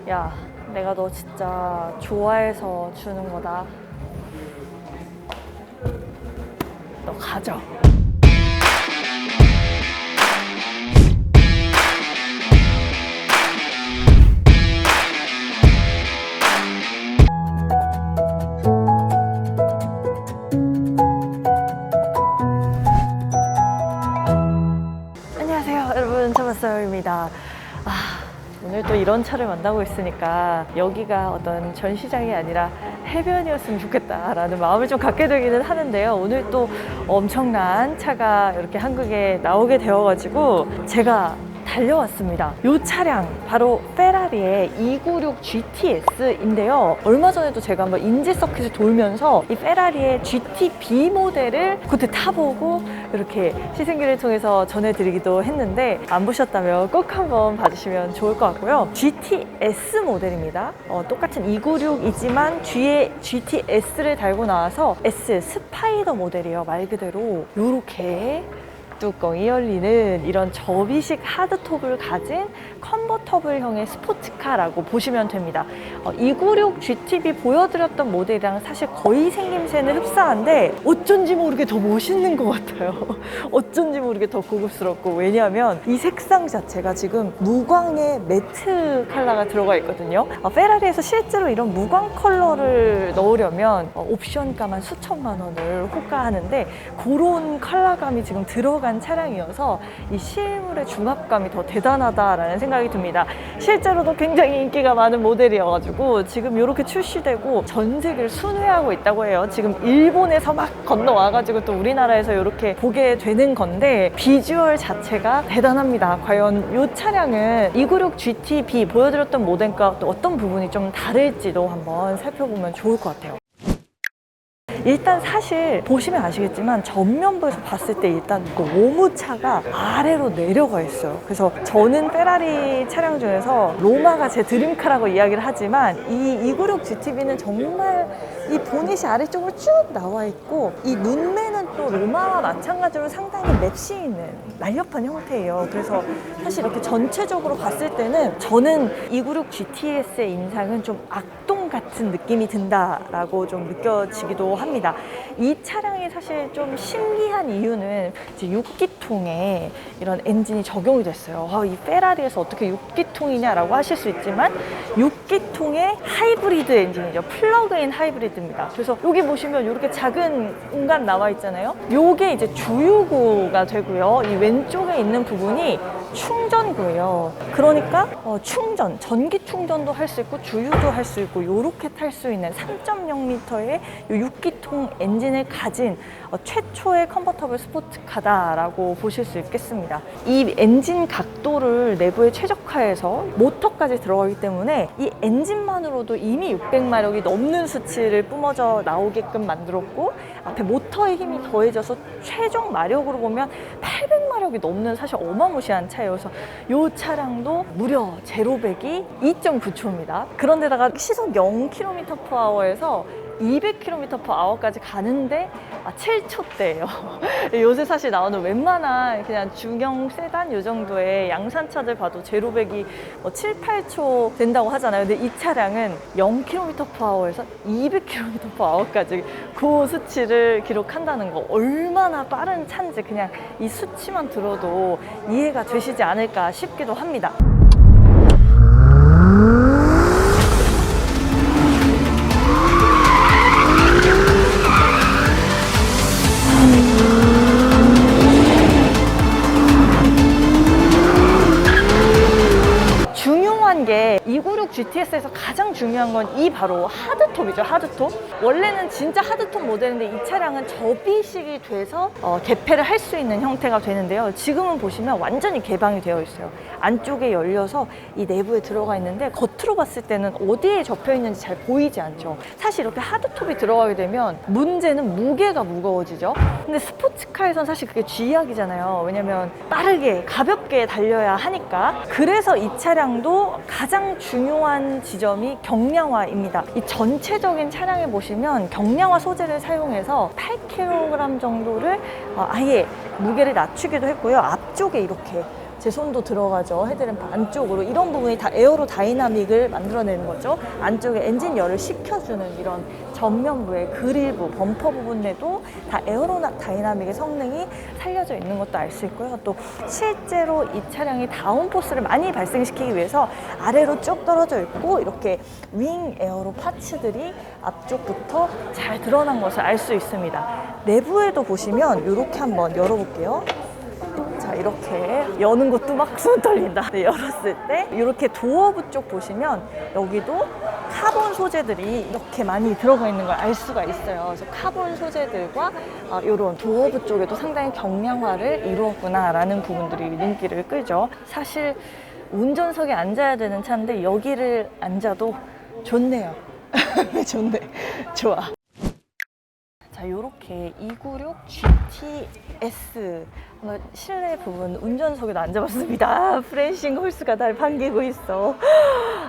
야, 내가 너 진짜 좋아해서 주는 거다. 너 가져. 안녕하세요, 여러분. 차박사요입니다. 오늘 또 이런 차를 만나고 있으니까 여기가 어떤 전시장이 아니라 해변이었으면 좋겠다라는 마음을 좀 갖게 되기는 하는데요. 오늘 또 엄청난 차가 이렇게 한국에 나오게 되어가지고 제가 달려왔습니다. 이 차량 바로 페라리의 296 GTS인데요. 얼마 전에도 제가 한번 인제 서킷을 돌면서 이 페라리의 GTB 모델을 그때 타보고 이렇게 시승기를 통해서 전해드리기도 했는데 안 보셨다면 꼭 한번 봐주시면 좋을 것 같고요. GTS 모델입니다. 똑같은 296이지만 뒤에 GTS를 달고 나와서 S 스파이더 모델이에요. 말 그대로 이렇게 뚜껑이 열리는 이런 접이식 하드톱을 가진 컨버터블형의 스포츠카라고 보시면 됩니다. 296 GTB 보여드렸던 모델이랑 사실 거의 생김새는 흡사한데 어쩐지 모르게 더 멋있는 것 같아요. 어쩐지 모르게 더 고급스럽고, 왜냐하면 이 색상 자체가 지금 무광의 매트 컬러가 들어가 있거든요. 페라리에서 실제로 이런 무광 컬러를 넣으려면 옵션가만 수천만 원을 호가하는데 그런 컬러감이 지금 들어간 차량이어서 이 실물의 중압감이 더 대단하다라는 생각이 듭니다. 실제로도 굉장히 인기가 많은 모델이어가지고 지금 이렇게 출시되고 전 세계를 순회하고 있다고 해요. 지금 일본에서 막 건너와가지고 또 우리나라에서 이렇게 보게 되는 건데 비주얼 자체가 대단합니다. 과연 이 차량은 296 GTB 보여드렸던 모델과 또 어떤 부분이 좀 다를지도 한번 살펴보면 좋을 것 같아요. 일단 사실 보시면 아시겠지만 전면부에서 봤을 때 일단 그 오무차가 아래로 내려가 있어요. 그래서 저는 페라리 차량 중에서 로마가 제 드림카라고 이야기를 하지만 이 296 GTB는 정말 이 보닛이 아래쪽으로 쭉 나와 있고 이 눈매는 또 로마와 마찬가지로 상당히 맵시 있는 날렵한 형태예요. 그래서 사실 이렇게 전체적으로 봤을 때는 저는 296 GTS의 인상은 좀 악동 같은 느낌이 든다라고 좀 느껴지기도 합니다. 이 차량이 사실 좀 신기한 이유는 이제 6기통에 이런 엔진이 적용이 됐어요. 이 페라리에서 어떻게 6기통이냐라고 하실 수 있지만 6기통의 하이브리드 엔진이죠. 플러그인 하이브리드입니다. 그래서 여기 보시면 이렇게 작은 공간 나와 있잖아요. 요게 이제 주유구가 되고요. 이 왼쪽에 있는 부분이 충전구예요. 그러니까 충전, 전기 충전도 할 수 있고 주유도 할 수 있고 이렇게 탈 수 있는 3.0L의 6기통 엔진을 가진 최초의 컨버터블 스포츠카다라고 보실 수 있겠습니다. 이 엔진 각도를 내부에 최적화해서 모터까지 들어가기 때문에 이 엔진만으로도 이미 600마력이 넘는 수치를 뿜어져 나오게끔 만들었고, 앞에 모터의 힘이 더해져서 최종 마력으로 보면 800마력이 넘는 사실 어마무시한 차여서 이 차량도 무려 제로백이 2.9초입니다. 그런데다가 시속 0km/h에서 200km/h까지 가는데 7초대예요. 요새 사실 나오는 웬만한 그냥 중형 세단 요 정도의 양산차들 봐도 제로백이 7, 8초 된다고 하잖아요. 근데 이 차량은 0km/h에서 200km/h까지 그 수치를 기록한다는 거, 얼마나 빠른 차인지 그냥 이 수치만 들어도 이해가 되시지 않을까 싶기도 합니다. 중요한 게 296 GTS에서 가장 중요한 건 이 바로 하드톱이죠. 하드톱. 원래는 진짜 하드톱 모델인데 이 차량은 접이식이 돼서 개폐를 할 수 있는 형태가 되는데요. 지금은 보시면 완전히 개방이 되어 있어요. 안쪽에 열려서 이 내부에 들어가 있는데 겉으로 봤을 때는 어디에 접혀 있는지 잘 보이지 않죠. 사실 이렇게 하드톱이 들어가게 되면 문제는 무게가 무거워지죠. 근데 스포츠카에선 사실 그게 쥐약이잖아요. 왜냐면 빠르게 가볍게 달려야 하니까. 그래서 이 차량도 가장 중요한 지점이 경량화입니다. 이 전체적인 차량에 보시면 경량화 소재를 사용해서 8kg 정도를 아예 무게를 낮추기도 했고요. 앞쪽에 이렇게 제 손도 들어가죠. 헤드램프 안쪽으로. 이런 부분이 다 에어로 다이나믹을 만들어내는 거죠. 안쪽에 엔진 열을 식혀주는 이런 전면부의 그릴부, 범퍼 부분에도 다 에어로 다이나믹의 성능이 살려져 있는 것도 알 수 있고요. 또 실제로 이 차량이 다운포스를 많이 발생시키기 위해서 아래로 쭉 떨어져 있고 이렇게 윙 에어로 파츠들이 앞쪽부터 잘 드러난 것을 알 수 있습니다. 내부에도 보시면 이렇게 한번 열어볼게요. 자, 이렇게 여는 것도 막 손 떨린다. 네, 열었을 때 이렇게 도어부 쪽 보시면 여기도 카본 소재들이 이렇게 많이 들어가 있는 걸 알 수가 있어요. 그래서 카본 소재들과 이런 도어부 쪽에도 상당히 경량화를 이루었구나라는 부분들이 눈길을 끌죠. 사실 운전석에 앉아야 되는 차인데 여기를 앉아도 좋네요. 좋네. 좋아. 자, 요렇게 296 GTS 한번 실내 부분 운전석에도 앉아봤습니다. 프렌싱 홀스가 날 반기고 있어.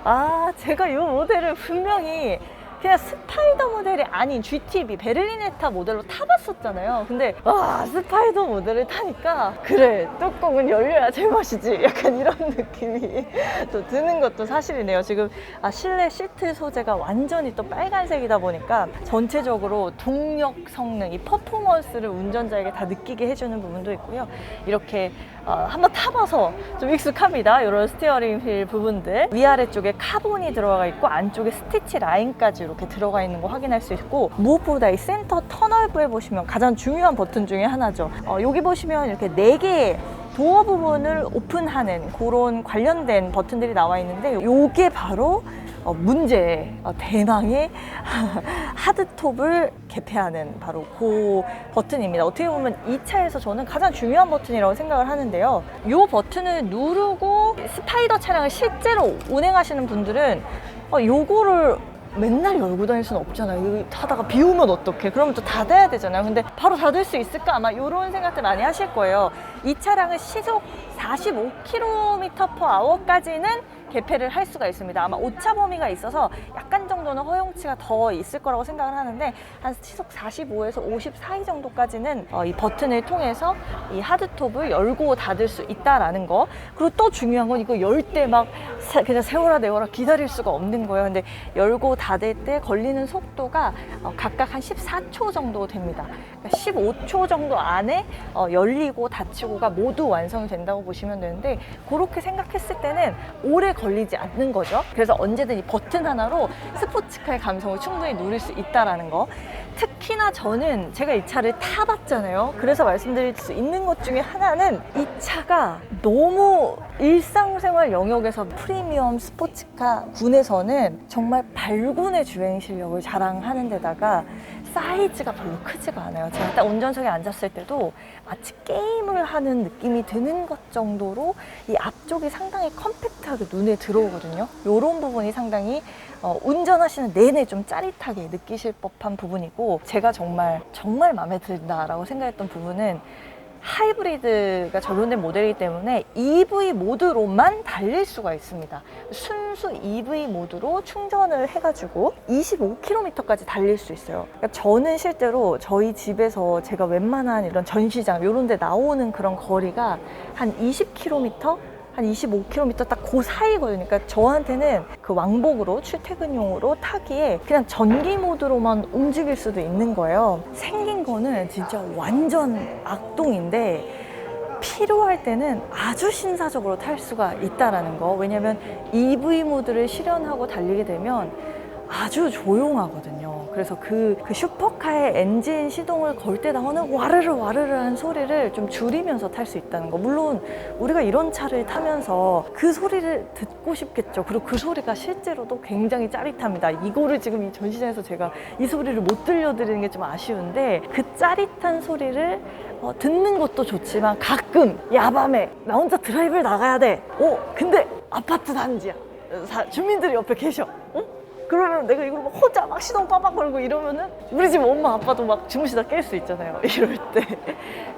아, 제가 이 모델을 분명히 그냥 스파이더 모델이 아닌 GTB 베를리네타 모델로 타봤었잖아요. 근데 와, 스파이더 모델을 타니까 그래, 뚜껑은 열려야 제맛이지, 약간 이런 느낌이 또 드는 것도 사실이네요. 지금 실내 시트 소재가 완전히 또 빨간색이다 보니까 전체적으로 동력 성능, 이 퍼포먼스를 운전자에게 다 느끼게 해주는 부분도 있고요. 이렇게 한번 타봐서 좀 익숙합니다. 이런 스티어링 휠 부분들 위아래 쪽에 카본이 들어가 있고 안쪽에 스티치 라인까지 이렇게 들어가 있는 거 확인할 수 있고, 무엇보다 이 센터 터널부에 보시면 가장 중요한 버튼 중에 하나죠. 여기 보시면 이렇게 4개의 도어 부분을 오픈하는 그런 관련된 버튼들이 나와 있는데, 이게 바로 대망의 하드톱을 개폐하는 바로 그 버튼입니다. 어떻게 보면 이 차에서 저는 가장 중요한 버튼이라고 생각을 하는데요. 이 버튼을 누르고 스파이더 차량을 실제로 운행하시는 분들은 요거를 맨날 열고 다닐 수는 없잖아요. 여기 타다가 비 오면 어떡해? 그러면 또 닫아야 되잖아요. 근데 바로 닫을 수 있을까? 아마 이런 생각들 많이 하실 거예요. 이 차량은 시속 45km/h까지는 개폐를 할 수가 있습니다. 아마 오차 범위가 있어서 약간 정도는 허용치가 더 있을 거라고 생각을 하는데, 한 시속 45에서 50 사이 정도까지는 이 버튼을 통해서 이 하드톱을 열고 닫을 수 있다라는 거. 그리고 또 중요한 건 이거 열 때 막 그냥 세워라 내워라 기다릴 수가 없는 거예요. 근데 열고 닫을 때 걸리는 속도가 각각 한 14초 정도 됩니다. 그러니까 15초 정도 안에 열리고 닫히고가 모두 완성이 된다고 보시면 되는데, 그렇게 생각했을 때는 오래 걸리지 않는 거죠. 그래서 언제든 이 버튼 하나로 스포츠카의 감성을 충분히 누릴 수 있다는 거. 특히나 저는 제가 이 차를 타봤잖아요. 그래서 말씀드릴 수 있는 것 중에 하나는 이 차가 너무 일상생활 영역에서 프리미엄 스포츠카 군에서는 정말 발군의 주행 실력을 자랑하는 데다가 사이즈가 별로 크지가 않아요. 제가 딱 운전석에 앉았을 때도 마치 게임을 하는 느낌이 드는 것 정도로 이 앞쪽이 상당히 컴팩트하게 눈에 들어오거든요. 이런 부분이 상당히 운전하시는 내내 좀 짜릿하게 느끼실 법한 부분이고, 제가 정말 마음에 든다라고 생각했던 부분은 하이브리드가 적용된 모델이기 때문에 EV 모드로만 달릴 수가 있습니다. 순수 EV 모드로 충전을 해가지고 25km까지 달릴 수 있어요. 그러니까 저는 실제로 저희 집에서 제가 웬만한 이런 전시장 이런 데 나오는 그런 거리가 한 20km? 한 25km 딱 그 사이거든요. 그러니까 저한테는 그 왕복으로 출퇴근용으로 타기에 그냥 전기 모드로만 움직일 수도 있는 거예요. 생긴 거는 진짜 완전 악동인데 필요할 때는 아주 신사적으로 탈 수가 있다는 거. 왜냐면 EV 모드를 실현하고 달리게 되면 아주 조용하거든요. 그래서 그 슈퍼카의 엔진 시동을 걸 때 나오는 와르르 와르르한 소리를 좀 줄이면서 탈 수 있다는 거. 물론 우리가 이런 차를 타면서 그 소리를 듣고 싶겠죠. 그리고 그 소리가 실제로도 굉장히 짜릿합니다. 이거를 지금 이 전시장에서 제가 이 소리를 못 들려드리는 게 좀 아쉬운데, 그 짜릿한 소리를 듣는 것도 좋지만 가끔 야밤에 나 혼자 드라이브를 나가야 돼. 근데 아파트 단지야. 주민들이 옆에 계셔. 그러면 내가 이걸 막 혼자 막 시동 빠박 걸고 이러면은 우리 집 엄마 아빠도 막 주무시다 깰 수 있잖아요. 이럴 때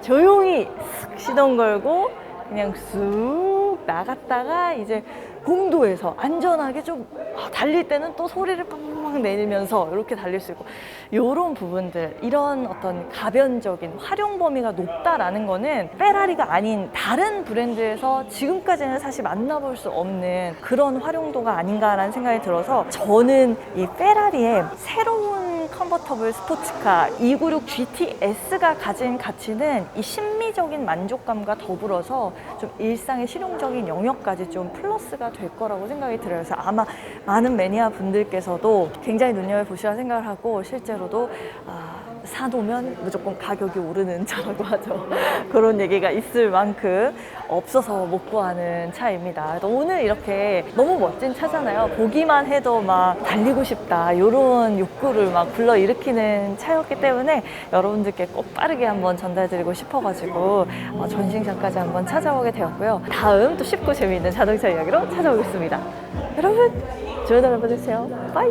조용히 쓱 시동 걸고 그냥 쑥 나갔다가 이제 공도에서 안전하게 좀 달릴 때는 또 소리를 빡빡 내면서 이렇게 달릴 수 있고, 이런 부분들, 이런 어떤 가변적인 활용 범위가 높다라는 거는 페라리가 아닌 다른 브랜드에서 지금까지는 사실 만나볼 수 없는 그런 활용도가 아닌가라는 생각이 들어서, 저는 이 페라리의 새로운 컨버터블 스포츠카 296 GTS가 가진 가치는 이 심미적인 만족감과 더불어서 좀 일상의 실용적인 영역까지 좀 플러스가 될 거라고 생각이 들어요. 그래서 아마 많은 매니아 분들께서도 굉장히 눈여겨보시라 생각을 하고, 실제로도 사놓으면 무조건 가격이 오르는 차라고 하죠. 그런 얘기가 있을 만큼 없어서 못 구하는 차입니다. 오늘 이렇게 너무 멋진 차잖아요. 보기만 해도 막 달리고 싶다, 이런 욕구를 막 불러일으키는 차였기 때문에 여러분들께 꼭 빠르게 한번 전달드리고 싶어가지고 전시장까지 한번 찾아오게 되었고요. 다음 또 쉽고 재미있는 자동차 이야기로 찾아오겠습니다. 여러분, 좋은 하루 보내세요. 빠이.